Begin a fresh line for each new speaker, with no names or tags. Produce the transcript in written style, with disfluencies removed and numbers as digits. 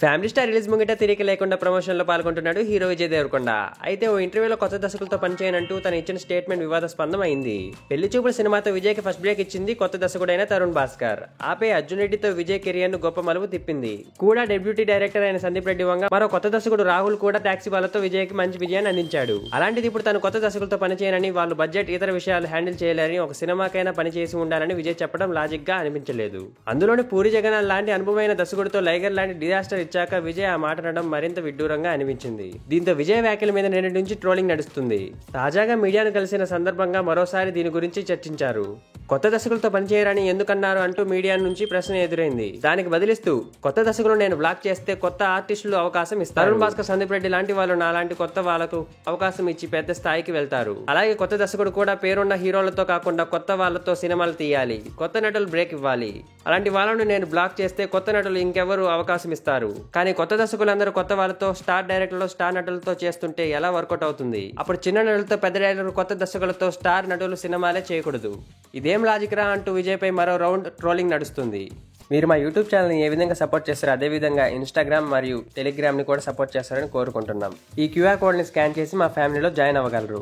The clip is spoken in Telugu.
ఫ్యామిలీ స్టార్ రిలీజ్ ముంగిట తిరిగి లేకుండా ప్రమోషన్ లో పాల్గొంటున్నాడు హీరో విజయ్ దేవరకొండ. అయితే ఓ ఇంటర్వ్యూలో కొత్త దర్శకులతో పనిచేయనంటూ తను ఇచ్చిన స్టేట్మెంట్ వివాదాస్పదం అయింది. పెళ్లి చూపుల సినిమాతో విజయ్ కి ఫస్ట్ బ్రేక్ ఇచ్చింది కొత్త దర్శకుడైన తరుణ్ భాస్కర్. ఆపై అర్జున్ రెడ్డితో విజయ్ కెరియర్ ను గొప్ప మలుపు తిప్పింది. కూడా డెబ్యూటీ డైరెక్టర్ అయిన సందీప్ రెడ్డి వంగ మరో కొత్త దర్శకుడు రాహుల్ కూడా టాక్సీ వాళ్ళతో విజయ్ కి మంచి విజయాన్ని అందించాడు. అలాంటిది ఇప్పుడు తను కొత్త దర్శకులతో పనిచేయనని, వాళ్ళు బడ్జెట్ ఇతర విషయాలు హ్యాండిల్ చేయలేరని, ఒక సినిమాకైనా పనిచేసి ఉండాలని విజయ్ చెప్పడం లాజిక్ గా అనిపించలేదు. అందులోని పూరి జగన్నాథ్ లాంటి అనుభవమైన దర్శకుడితో లైగర్ లాంటి డిజాస్టర్ ఇచ్చాక విజయ్ ఆ మాట అనడం మరింత విడ్డూరంగా అనిపించింది. దీంతో విజయ్ వ్యాఖ్యల మీద నిన్నటి నుంచి ట్రోలింగ్ నడుస్తుంది. తాజాగా మీడియాను కలిసిన సందర్భంగా మరోసారి దీని గురించి చర్చించారు. కొత్త దర్శకులతో పనిచేయరని ఎందుకన్నారు అంటూ మీడియా నుంచి ప్రశ్న ఎదురైంది. దానికి బదిలిస్తూ, కొత్త దర్శకులు నేను బ్లాక్ చేస్తే కొత్త ఆర్టిస్టులు అవకాశం ఇస్తారు. తరుణ్ భాస్కర్, సందీప్ రెడ్డి లాంటి వాళ్ళు నాలాంటి కొత్త వాళ్ళకు అవకాశం ఇచ్చి పెద్ద స్థాయికి వెళ్తారు. అలాగే కొత్త దర్శకుడు కూడా పేరున్న హీరోలతో కాకుండా కొత్త వాళ్ళతో సినిమాలు తీయాలి, కొత్త నటులు బ్రేక్ ఇవ్వాలి. అలాంటి వాళ్ళను నేను బ్లాక్ చేస్తే కొత్త నటులు ఇంకెవరు అవకాశం ఇస్తారు? కానీ కొత్త దర్శకులందరూ కొత్త వాళ్ళతో, స్టార్ డైరెక్టర్లు స్టార్ నటులతో చేస్తుంటే ఎలా వర్కౌట్ అవుతుంది? అప్పుడు చిన్న నటులతో పెద్ద డైరెక్టర్, కొత్త దర్శకులతో స్టార్ నటులు సినిమాలే చేయకూడదు. ఇదేం లాజిక్ రా అంటూ విజయ్ పై మరో రౌండ్ ట్రోలింగ్ నడుస్తుంది. మీరు మా యూట్యూబ్ ఛానల్ని ఏ విధంగా సపోర్ట్ చేస్తారో అదే విధంగా ఇన్స్టాగ్రామ్ మరియు టెలిగ్రామ్ ని కూడా సపోర్ట్ చేస్తారని కోరుకుంటున్నాం. ఈ క్యూఆర్ కోడ్ ని స్కాన్ చేసి మా ఫ్యామిలీలో జాయిన్ అవ్వగలరు.